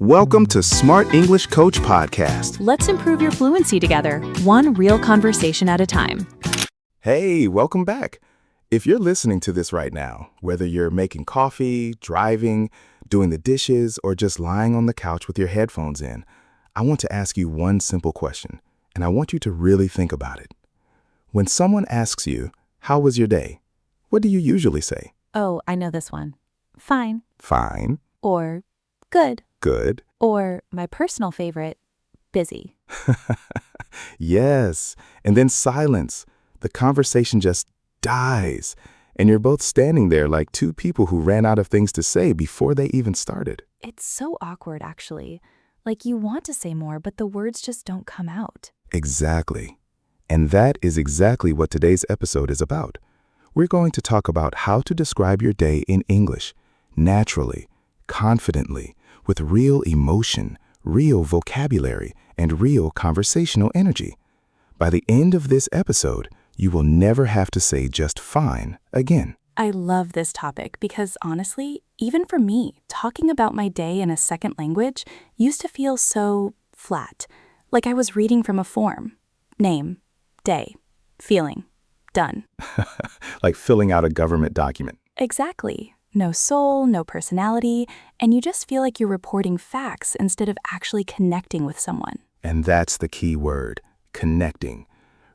Welcome to Smart English Coach Podcast. Let's improve your fluency together, one real conversation at a time. Hey, welcome back. If you're listening to this right now, whether you're making coffee, driving, doing the dishes, or just lying on the couch with your headphones in, I want to ask you one simple question, and I want you to really think about it. When someone asks you, "How was your day?" what do you usually say? Oh, I know this one. Fine. Fine. Or good. Good. Or my personal favorite, busy. Yes. And then silence. The conversation just dies. And you're both standing there like two people who ran out of things to say before they even started. It's so awkward, actually. Like you want to say more, but the words just don't come out. Exactly. And that is exactly what today's episode is about. We're going to talk about how to describe your day in English, naturally, confidently, with real emotion, real vocabulary, and real conversational energy. By the end of this episode, you will never have to say just fine again. I love this topic because honestly, even for me, talking about my day in a second language used to feel so flat, like I was reading from a form. Name, day, feeling, done. Like filling out a government document. Exactly. No soul, no personality, and you just feel like you're reporting facts instead of actually connecting with someone. And that's the key word, connecting.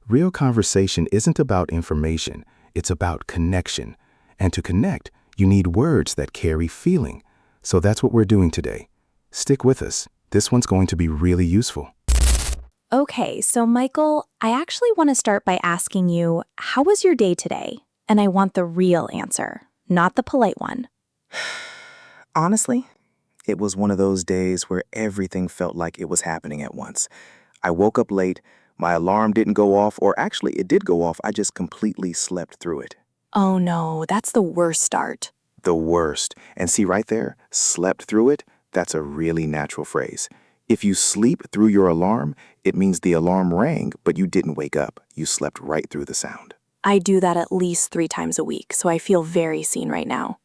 Real conversation isn't about information, it's about connection. And to connect, you need words that carry feeling. So that's what we're doing today. Stick with us. This one's going to be really useful. Okay, so Michael, I actually want to start by asking you, how was your day today? And I want the real answer, not the polite one. Honestly, it was one of those days where everything felt like it was happening at once. I woke up late, my alarm didn't go off, or actually it did go off, I just completely slept through it. Oh no, that's the worst start. The worst. And see right there, slept through it, that's a really natural phrase. If you sleep through your alarm, it means the alarm rang, but you didn't wake up. You slept right through the sound. I do that at least 3 times a week, so I feel very seen right now.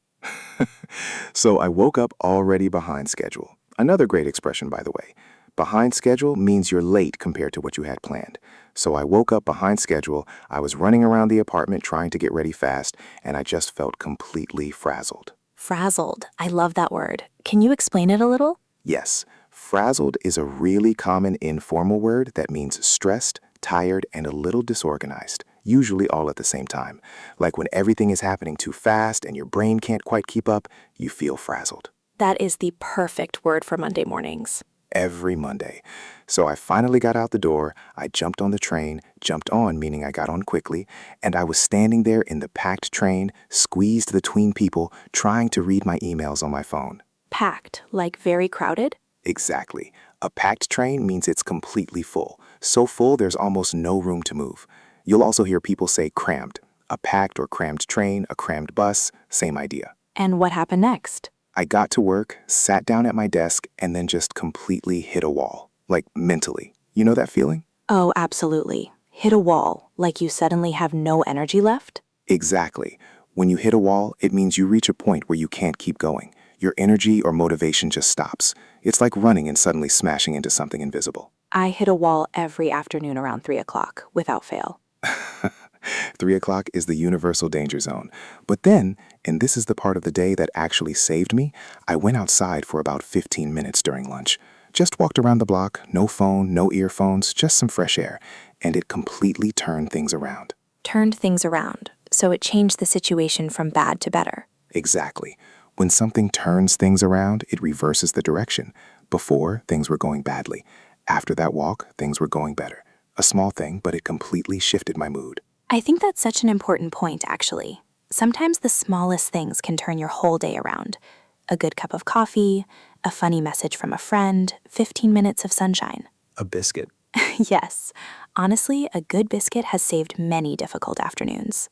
So I woke up already behind schedule. Another great expression, by the way. Behind schedule means you're late compared to what you had planned. So I woke up behind schedule, I was running around the apartment trying to get ready fast, and I just felt completely frazzled. Frazzled. I love that word. Can you explain it a little? Yes, frazzled is a really common informal word that means stressed, tired, and a little disorganized, usually all at the same time. Like when everything is happening too fast and your brain can't quite keep up, you feel frazzled. That is the perfect word for Monday mornings. Every Monday. So I finally got out the door, I jumped on the train, jumped on meaning I got on quickly, and I was standing there in the packed train, squeezed between people, trying to read my emails on my phone. Packed, like very crowded? Exactly. A packed train means it's completely full. So full there's almost no room to move. You'll also hear people say crammed. A packed or crammed train, a crammed bus, same idea. And what happened next? I got to work, sat down at my desk, and then just completely hit a wall. Like mentally. You know that feeling? Oh, absolutely. Hit a wall, like you suddenly have no energy left? Exactly. When you hit a wall, it means you reach a point where you can't keep going. Your energy or motivation just stops. It's like running and suddenly smashing into something invisible. I hit a wall every afternoon around 3 o'clock, without fail. 3 o'clock is the universal danger zone. But then, and this is the part of the day that actually saved me, I went outside for about 15 minutes during lunch. Just walked around the block, no phone, no earphones, just some fresh air. And it completely turned things around. Turned things around, so it changed the situation from bad to better. Exactly. When something turns things around, it reverses the direction. Before, things were going badly. After that walk, things were going better. A small thing, but it completely shifted my mood. I think that's such an important point, actually. Sometimes the smallest things can turn your whole day around. A good cup of coffee, a funny message from a friend, 15 minutes of sunshine. A biscuit. Yes. Honestly, a good biscuit has saved many difficult afternoons.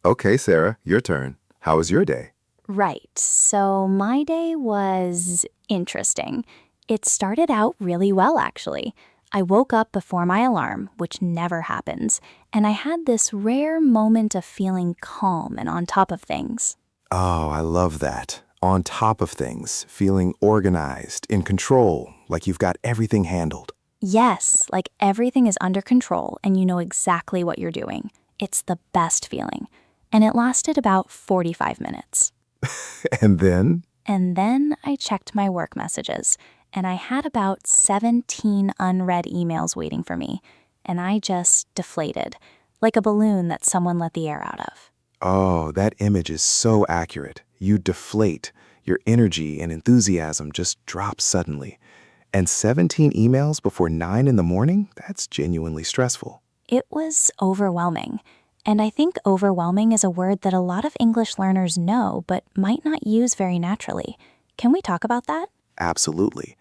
Okay, Sarah, your turn. How was your day? Right, so my day was interesting. It started out really well, actually. I woke up before my alarm, which never happens, and I had this rare moment of feeling calm and on top of things. Oh, I love that. On top of things, feeling organized, in control, like you've got everything handled. Yes, like everything is under control and you know exactly what you're doing. It's the best feeling. And it lasted about 45 minutes. And then, And then I checked my work messages, and I had about 17 unread emails waiting for me, and I just deflated, like a balloon that someone let the air out of. oh, that image is so accurate. You deflate. Your energy and enthusiasm just drop suddenly. And 17 emails before 9 in the morning? That's genuinely stressful. It was overwhelming. And I think overwhelming is a word that a lot of English learners know but might not use very naturally. Can we talk about that? Absolutely.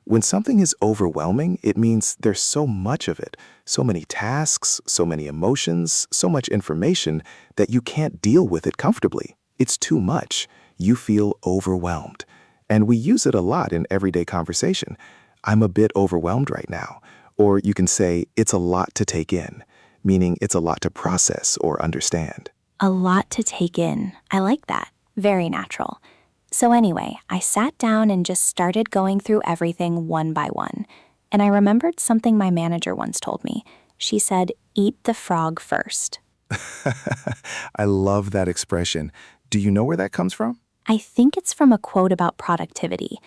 When something is overwhelming, it means there's so much of it, so many tasks, so many emotions, so much information that you can't deal with it comfortably. It's too much. You feel overwhelmed. And we use it a lot in everyday conversation. I'm a bit overwhelmed right now. Or you can say, it's a lot to take in, meaning it's a lot to process or understand. A lot to take in. I like that. Very natural. So anyway, I sat down and just started going through everything one by one. And I remembered something my manager once told me. She said, eat the frog first. I love that expression. Do you know where that comes from? I think it's from a quote about productivity.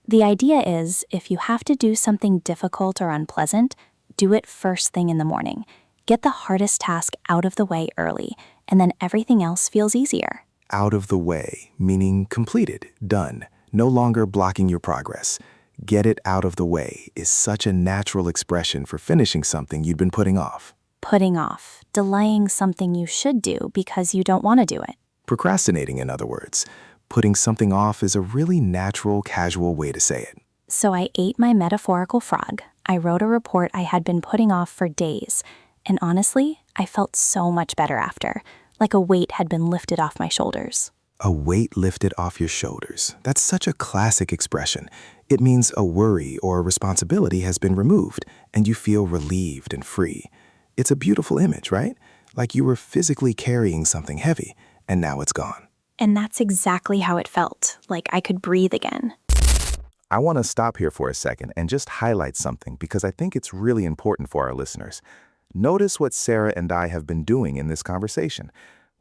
The idea is, if you have to do something difficult or unpleasant, do it first thing in the morning. Get the hardest task out of the way early, and then everything else feels easier. Out of the way, meaning completed, done, no longer blocking your progress. Get it out of the way is such a natural expression for finishing something you'd been putting off. Putting off, delaying something you should do because you don't want to do it. Procrastinating, in other words. Putting something off is a really natural, casual way to say it. So I ate my metaphorical frog. I wrote a report I had been putting off for days. And honestly, I felt so much better after, like a weight had been lifted off my shoulders. A weight lifted off your shoulders. That's such a classic expression. It means a worry or a responsibility has been removed, and you feel relieved and free. It's a beautiful image, right? Like you were physically carrying something heavy, and now it's gone. And that's exactly how it felt, like I could breathe again. I want to stop here for a second and just highlight something because I think it's really important for our listeners. Notice what Sarah and I have been doing in this conversation.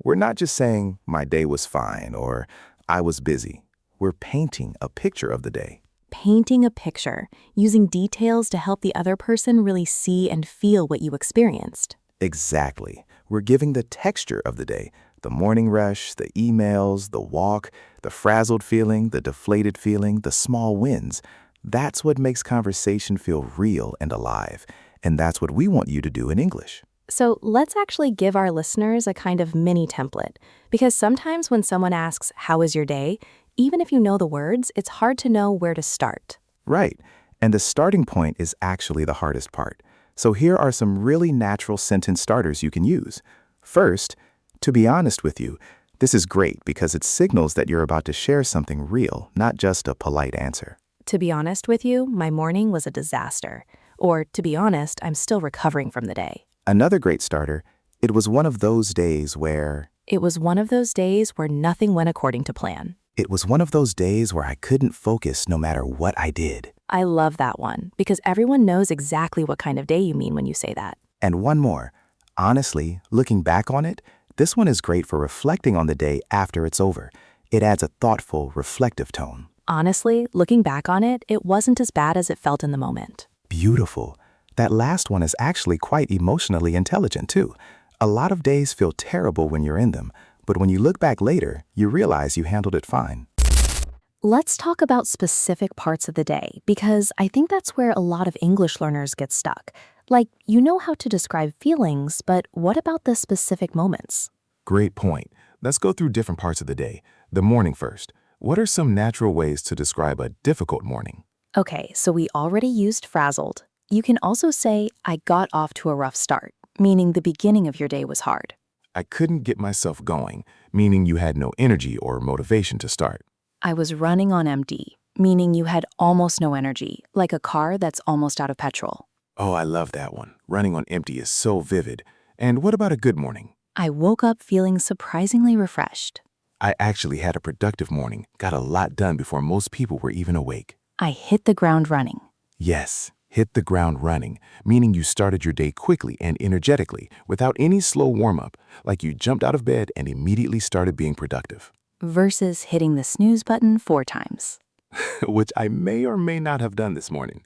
We're not just saying, my day was fine or I was busy. We're painting a picture of the day. Painting a picture, using details to help the other person really see and feel what you experienced. Exactly. We're giving the texture of the day, the morning rush, the emails, the walk, the frazzled feeling, the deflated feeling, the small wins. That's what makes conversation feel real and alive. And that's what we want you to do in English. So let's actually give our listeners a kind of mini template, because sometimes when someone asks, how was your day? Even if you know the words, it's hard to know where to start. Right. And the starting point is actually the hardest part. So here are some really natural sentence starters you can use. First, to be honest with you, this is great because it signals that you're about to share something real, not just a polite answer. To be honest with you, my morning was a disaster. Or, to be honest, I'm still recovering from the day. Another great starter, it was one of those days where... It was one of those days where nothing went according to plan. It was one of those days where I couldn't focus no matter what I did. I love that one, because everyone knows exactly what kind of day you mean when you say that. And one more. Honestly, looking back on it, this one is great for reflecting on the day after it's over. It adds a thoughtful, reflective tone. Honestly, looking back on it, it wasn't as bad as it felt in the moment. Beautiful. That last one is actually quite emotionally intelligent, too. A lot of days feel terrible when you're in them, but when you look back later, you realize you handled it fine. Let's talk about specific parts of the day, because I think that's where a lot of English learners get stuck. Like, you know how to describe feelings, but what about the specific moments? Great point. Let's go through different parts of the day. The morning first. What are some natural ways to describe a difficult morning? Okay, so we already used frazzled. You can also say, I got off to a rough start, meaning the beginning of your day was hard. I couldn't get myself going, meaning you had no energy or motivation to start. I was running on empty, meaning you had almost no energy, like a car that's almost out of petrol. Oh, I love that one. Running on empty is so vivid. And what about a good morning? I woke up feeling surprisingly refreshed. I actually had a productive morning, got a lot done before most people were even awake. I hit the ground running. Yes, hit the ground running, meaning you started your day quickly and energetically without any slow warm-up, like you jumped out of bed and immediately started being productive, Versus hitting the snooze button 4 times. which I may or may not have done this morning.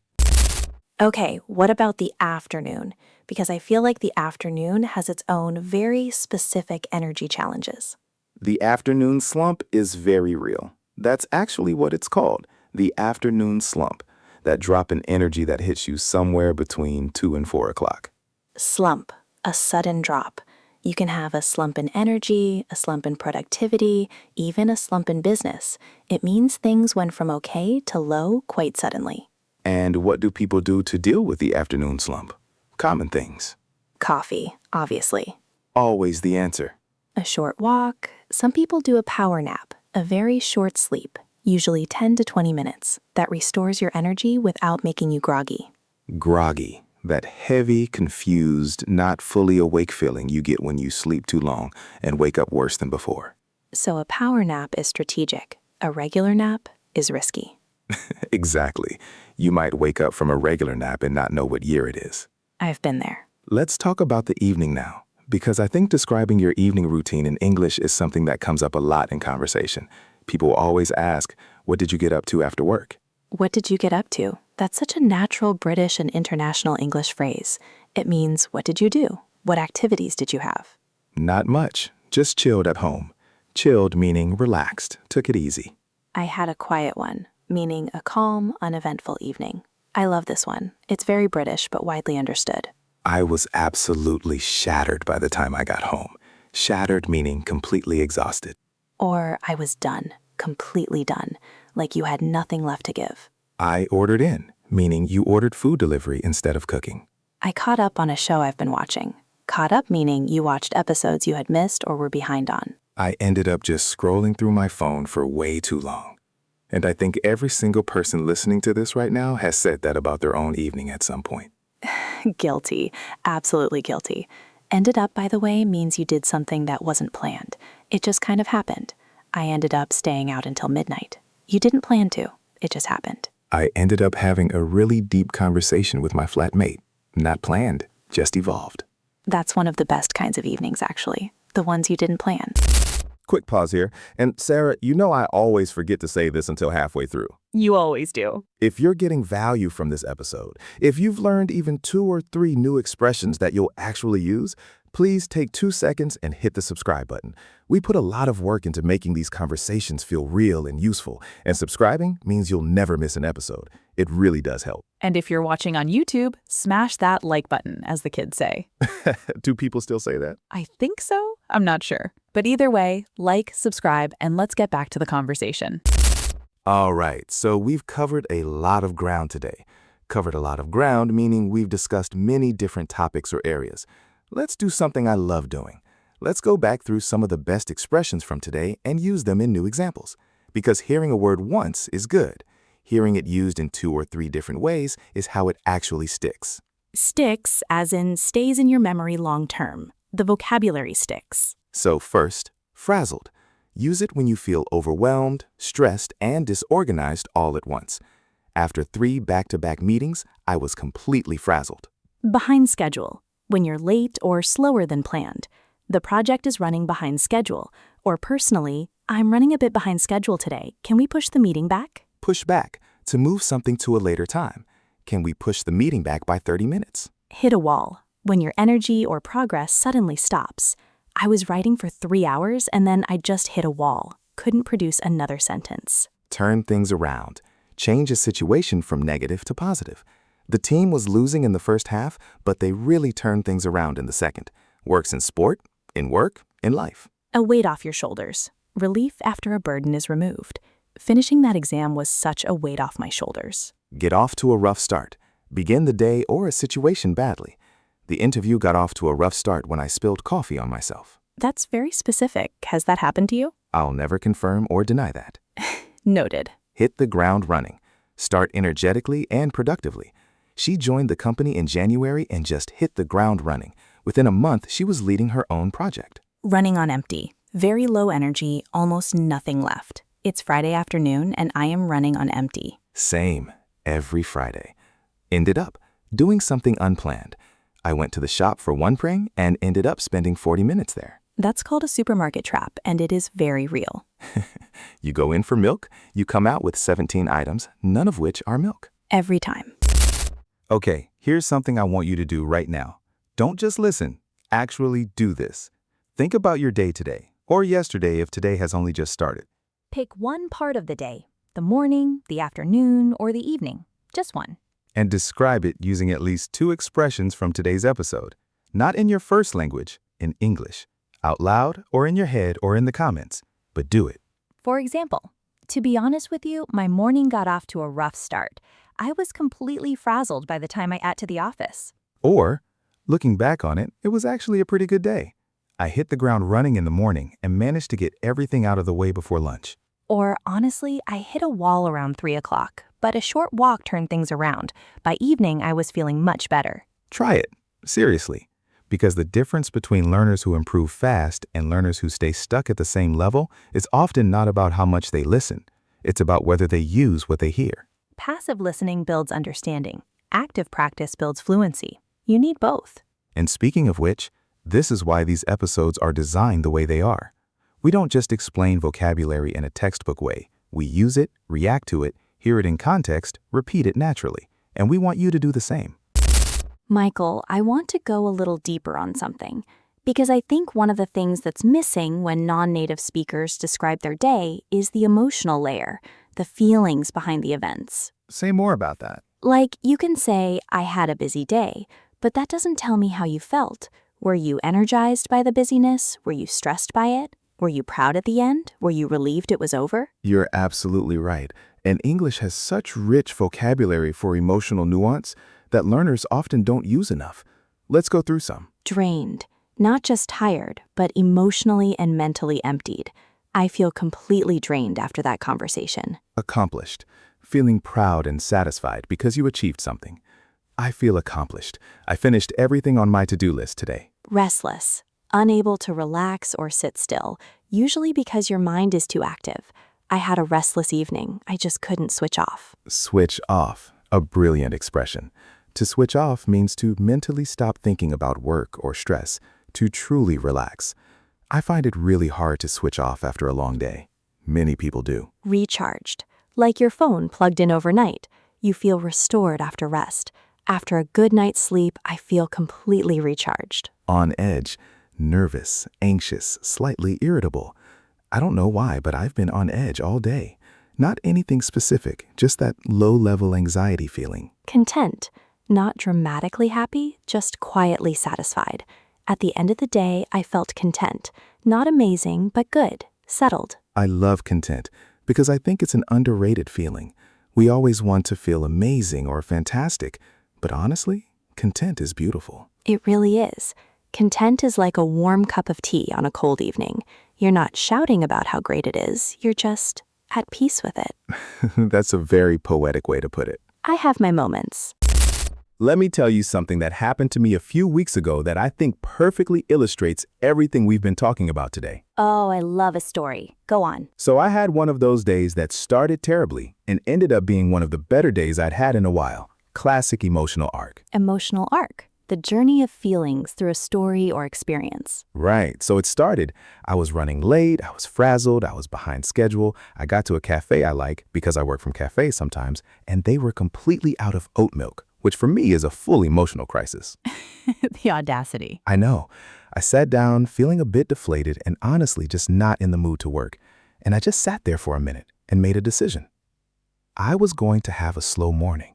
Okay, what about the afternoon? Because I feel like the afternoon has its own very specific energy challenges. The afternoon slump is very real. That's actually what it's called, the afternoon slump, that drop in energy that hits you somewhere between 2 and 4 o'clock. Slump, a sudden drop. You can have a slump in energy, a slump in productivity, even a slump in business. It means things went from okay to low quite suddenly. And what do people do to deal with the afternoon slump? Common things. Coffee, obviously. Always the answer. A short walk. Some people do a power nap, a very short sleep, usually 10 to 20 minutes, that restores your energy without making you groggy. Groggy, that heavy, confused, not fully awake feeling you get when you sleep too long and wake up worse than before. So a power nap is strategic. A regular nap is risky. Exactly. You might wake up from a regular nap and not know what year it is. I've been there. Let's talk about the evening now, because I think describing your evening routine in English is something that comes up a lot in conversation. People always ask, what did you get up to after work? What did you get up to? That's such a natural British and international English phrase. It means, what did you do? What activities did you have? Not much, just chilled at home. Chilled meaning relaxed, took it easy. I had a quiet one, meaning a calm, uneventful evening. I love this one. It's very British, but widely understood. I was absolutely shattered by the time I got home. Shattered meaning completely exhausted. Or I was done, completely done, like you had nothing left to give. I ordered in, meaning you ordered food delivery instead of cooking. I caught up on a show I've been watching. Caught up meaning you watched episodes you had missed or were behind on. I ended up just scrolling through my phone for way too long. And I think every single person listening to this right now has said that about their own evening at some point. Guilty. Absolutely guilty. Ended up, by the way, means you did something that wasn't planned. It just kind of happened. I ended up staying out until midnight. You didn't plan to. It just happened. I ended up having a really deep conversation with my flatmate. Not planned, just evolved. That's one of the best kinds of evenings, actually. The ones you didn't plan. Quick pause here. And Sarah, you know I always forget to say this until halfway through. You always do. If you're getting value from this episode, if you've learned even 2 or 3 new expressions that you'll actually use, please take 2 seconds and hit the subscribe button. We put a lot of work into making these conversations feel real and useful, and subscribing means you'll never miss an episode. It really does help. And if you're watching on YouTube, smash that like button, as the kids say. Do people still say that? I think so. I'm not sure. But either way, like, subscribe, and let's get back to the conversation. All right, so we've covered a lot of ground today. Covered a lot of ground, meaning we've discussed many different topics or areas. Let's do something I love doing. Let's go back through some of the best expressions from today and use them in new examples. Because hearing a word once is good. Hearing it used in 2 or 3 different ways is how it actually sticks. Sticks, as in stays in your memory long term. The vocabulary sticks. So first, frazzled. Use it when you feel overwhelmed, stressed, and disorganized all at once. After 3 back-to-back meetings, I was completely frazzled. Behind schedule. When you're late or slower than planned. The project is running behind schedule. Or personally, I'm running a bit behind schedule today. Can we push the meeting back? Push back, to move something to a later time. Can we push the meeting back by 30 minutes? Hit a wall. When your energy or progress suddenly stops. I was writing for 3 hours and then I just hit a wall. Couldn't produce another sentence. Turn things around. Change a situation from negative to positive. The team was losing in the first half, but they really turned things around in the second. Works in sport, in work, in life. A weight off your shoulders. Relief after a burden is removed. Finishing that exam was such a weight off my shoulders. Get off to a rough start. Begin the day or a situation badly. The interview got off to a rough start when I spilled coffee on myself. That's very specific. Has that happened to you? I'll never confirm or deny that. Noted. Hit the ground running. Start energetically and productively. She joined the company in January and just hit the ground running. Within a month, she was leading her own project. Running on empty. Very low energy, almost nothing left. It's Friday afternoon and I am running on empty. Same, every Friday. Ended up doing something unplanned. I went to the shop for one pring and ended up spending 40 minutes there. That's called a supermarket trap, and it is very real. You go in for milk, you come out with 17 items, none of which are milk. Every time. Okay, here's something I want you to do right now. Don't just listen. Actually do this. Think about your day today, or yesterday if today has only just started. Pick one part of the day, the morning, the afternoon, or the evening. Just one. And describe it using at least 2 expressions from today's episode. Not in your first language, in English. Out loud, or in your head, or in the comments. But do it. For example, to be honest with you, my morning got off to a rough start. I was completely frazzled by the time I got to the office. Or, looking back on it, it was actually a pretty good day. I hit the ground running in the morning and managed to get everything out of the way before lunch. Or honestly, I hit a wall around 3 o'clock, but a short walk turned things around. By evening, I was feeling much better. Try it, seriously, because the difference between learners who improve fast and learners who stay stuck at the same level is often not about how much they listen. It's about whether they use what they hear. Passive listening builds understanding. Active practice builds fluency. You need both. And speaking of which, this is why these episodes are designed the way they are. We don't just explain vocabulary in a textbook way. We use it, react to it, hear it in context, repeat it naturally. And we want you to do the same. Michael, I want to go a little deeper on something, because I think one of the things that's missing when non-native speakers describe their day is the emotional layer, the feelings behind the events. Say more about that. Like, you can say, I had a busy day, but that doesn't tell me how you felt. Were you energized by the busyness? Were you stressed by it? Were you proud at the end? Were you relieved it was over? You're absolutely right. And English has such rich vocabulary for emotional nuance that learners often don't use enough. Let's go through some. Drained. Not just tired, but emotionally and mentally emptied. I feel completely drained after that conversation. Accomplished. Feeling proud and satisfied because you achieved something. I feel accomplished. I finished everything on my to-do list today. Restless. Unable to relax or sit still, usually because your mind is too active. I had a restless evening. I just couldn't switch off. Switch off. A brilliant expression. To switch off means to mentally stop thinking about work or stress, to truly relax. I find it really hard to switch off after a long day. Many people do. Recharged. Like your phone plugged in overnight. You feel restored after rest. After a good night's sleep, I feel completely recharged. On edge. Nervous, anxious, slightly irritable. I don't know why, but I've been on edge all day. Not anything specific, just that low-level anxiety feeling. Content. Not dramatically happy, just quietly satisfied. At the end of the day, I felt content. Not amazing, but good. Settled. I love content because I think it's an underrated feeling. We always want to feel amazing or fantastic, but honestly, content is beautiful. It really is. Content is like a warm cup of tea on a cold evening. You're not shouting about how great it is. You're just at peace with it. That's a very poetic way to put it. I have my moments. Let me tell you something that happened to me a few weeks ago that I think perfectly illustrates everything we've been talking about today. Oh, I love a story. Go on. So I had one of those days that started terribly and ended up being one of the better days I'd had in a while. Classic emotional arc. Emotional arc. The journey of feelings through a story or experience. Right. So it started. I was running late. I was frazzled. I was behind schedule. I got to a cafe I like because I work from cafes sometimes, and they were completely out of oat milk, which for me is a full emotional crisis. The audacity. I know. I sat down feeling a bit deflated and honestly just not in the mood to work. And I just sat there for a minute and made a decision. I was going to have a slow morning.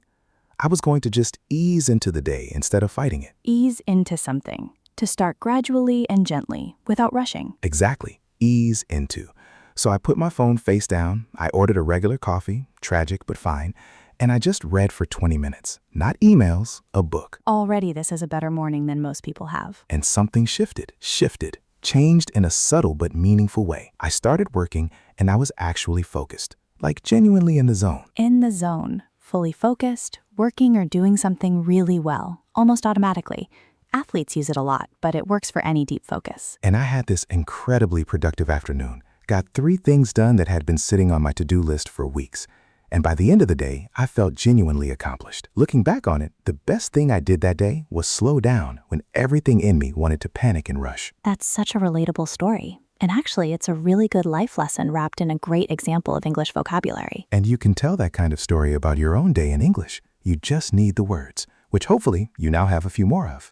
I was going to just ease into the day instead of fighting it. Ease into something. To start gradually and gently, without rushing. Exactly. Ease into. So I put my phone face down. I ordered a regular coffee, tragic but fine, and I just read for 20 minutes. Not emails, a book. Already this is a better morning than most people have. And something shifted, changed in a subtle but meaningful way. I started working and I was actually focused, like genuinely in the zone. In the zone. Fully focused, working or doing something really well, almost automatically. Athletes use it a lot, but it works for any deep focus. And I had this incredibly productive afternoon. Got 3 things done that had been sitting on my to-do list for weeks. And by the end of the day, I felt genuinely accomplished. Looking back on it, the best thing I did that day was slow down when everything in me wanted to panic and rush. That's such a relatable story. And actually, it's a really good life lesson wrapped in a great example of English vocabulary. And you can tell that kind of story about your own day in English. You just need the words, which hopefully you now have a few more of.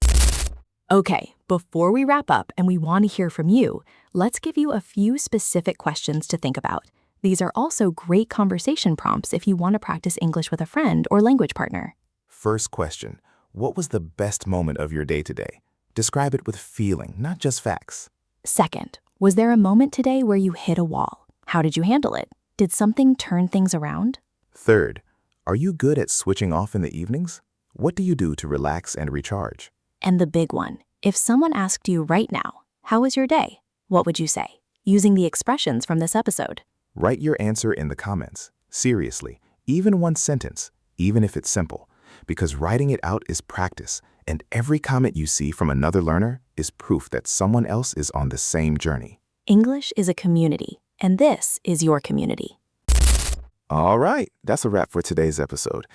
Okay, before we wrap up and we want to hear from you, let's give you a few specific questions to think about. These are also great conversation prompts if you want to practice English with a friend or language partner. First question, what was the best moment of your day today? Describe it with feeling, not just facts. Second, was there a moment today where you hit a wall? How did you handle it? Did something turn things around? Third, are you good at switching off in the evenings? What do you do to relax and recharge? And the big one, if someone asked you right now, how was your day? What would you say? Using the expressions from this episode. Write your answer in the comments. Seriously, even one sentence, even if it's simple, because writing it out is practice, and every comment you see from another learner is proof that someone else is on the same journey. English is a community, and this is your community. All right, that's a wrap for today's episode.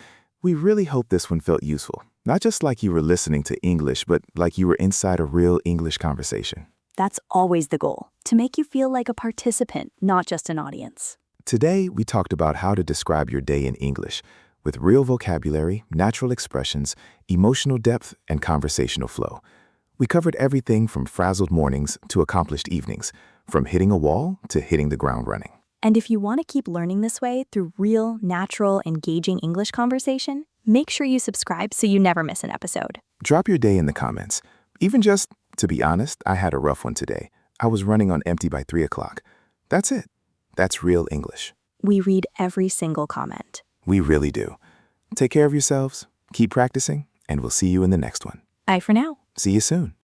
We really hope this one felt useful, not just like you were listening to English, but like you were inside a real English conversation. That's always the goal, to make you feel like a participant, not just an audience. Today, we talked about how to describe your day in English with real vocabulary, natural expressions, emotional depth, and conversational flow. We covered everything from frazzled mornings to accomplished evenings, from hitting a wall to hitting the ground running. And if you want to keep learning this way through real, natural, engaging English conversation, make sure you subscribe so you never miss an episode. Drop your day in the comments. Even just, to be honest, I had a rough one today. I was running on empty by 3 o'clock. That's it. That's real English. We read every single comment. We really do. Take care of yourselves, keep practicing, and we'll see you in the next one. Bye for now. See you soon.